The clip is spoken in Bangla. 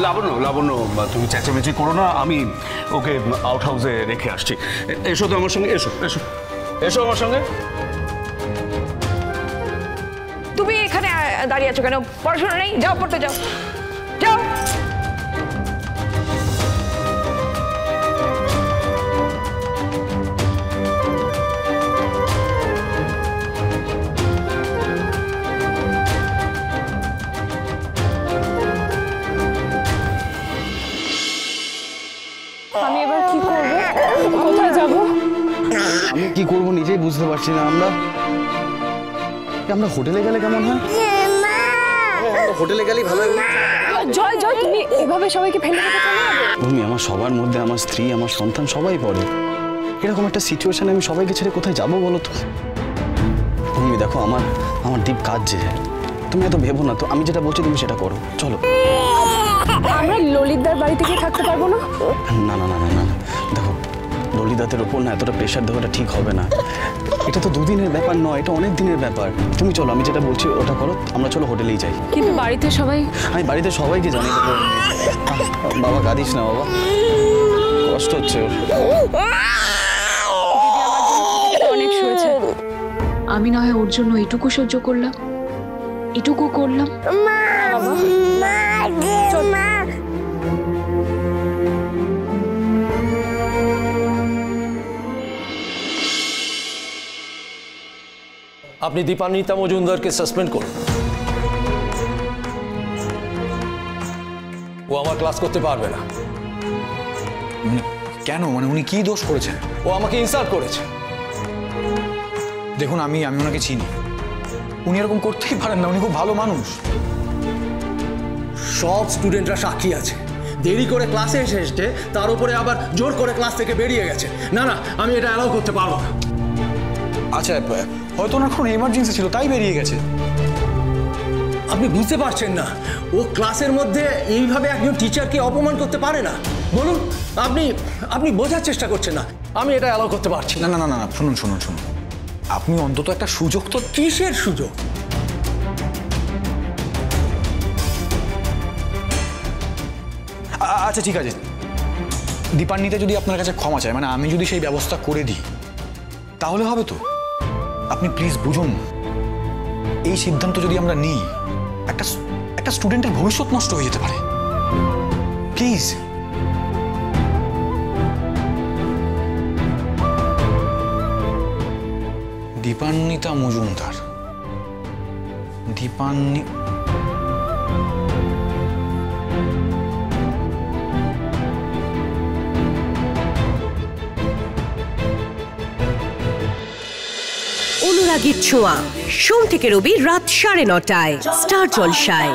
লাবণ্য লাবণ্য তুমি চেঁচামেচি করো না, আমি ওকে আউট হাউসে রেখে আসছি। এসো তো আমার সঙ্গে, এসো এসো এসো আমার সঙ্গে। তুমি এখানে দাঁড়িয়ে আছো কেন? পড়াশোনা নেই? যাও পড়তে যাও, যাও। আমি এবার কি করব? কোথায় যাব? আমি কি করব নিজেই বুঝতে পারছি না। আমরা হোটেলে গেলে কেমন হয়? হোটেলে গেলেই ভালো হয়। জয় জয়, তুমি এভাবে সবাইকে ফেলে রেখে চলে যাবে? তুমি আমার সবার মধ্যে, আমার স্ত্রী, আমার সন্তান সবাই পড়ে। এরকম একটা সিচুয়েশনে আমি সবাইকে ছেড়ে কোথায় যাবো বলো তো? তুমি দেখো, আমার দীপ কাঁদছে। তুমি এত ভেবো না তো, আমি যেটা বলছি তুমি সেটা করো, চলো। আমরা ললিতদার বাড়িতে গিয়ে থাকতে পারবো না? না না না না না, দেখো ললিতাদের ওপর না এতটা প্রেশার দেওয়াটা ঠিক হবে না। এটা তো দুদিনের ব্যাপার নয়, এটা অনেক দিনের ব্যাপার। তুমি চলো, আমি যেটা বলছি ওটা করো, আমরা চলো হোটেলেই যাই। কিন্তু বাড়িতে সবাই? আমি বাড়িতে সবাইকে জানিয়ে দেবো। বাবা কাঁদিস না বাবা, কষ্ট হচ্ছে ওর। অনেক শুয়েছে, আমি না হয় ওর জন্য এটুকু সহ্য করলাম, এটুকু করলাম। আপনি দীপান্বিতা মজুমদারকে সাসপেন্ড করুন। ও আমার ক্লাস করতে পারবে না। কেন? মানে উনি কি দোষ করেছেন? ও আমাকে ইনসাল্ট করেছে। দেখুন, আমি ওনাকে চিনি। উনি এরকম করতেই পারেন না, উনি খুব ভালো মানুষ। সব স্টুডেন্টরা সাক্ষী আছে। দেরি করে ক্লাসে এসে তার উপরে আবার জোর করে ক্লাস থেকে বেরিয়ে গেছে। না না, আমি এটা অ্যালাউ করতে পারবো না। আচ্ছা, হয়তো ওনার কোনো এমার্জেন্সি ছিল তাই বেরিয়ে গেছে। আপনি বুঝতে পারছেন না, ও ক্লাসের মধ্যে এইভাবে একজন টিচারকে অপমান করতে পারে না। বলুন, আপনি বোঝার চেষ্টা করছেন না। আমি এটা অ্যালাউ করতে পারছি না। না না না না, শুনুন শুনুন শুনুন, আপনি অন্তত একটা সুযোগ তো। কিসের সুযোগ? আচ্ছা ঠিক আছে, দীপান্বিতা যদি আপনার কাছে ক্ষমা চায়, মানে আমি যদি সেই ব্যবস্থা করে দিই, তাহলে হবে তো? আপনি প্লিজ বুঝুন, এই সিদ্ধান্ত যদি আমরা নিই, একটা স্টুডেন্টের ভবিষ্যৎ নষ্ট হয়ে যেতে পারে। প্লিজ। দীপান্বিতা মজুমদার, অনুরাগীর ছোঁয়া, সোম থেকে রবি রাত 9:30টায় স্টার জলসায়।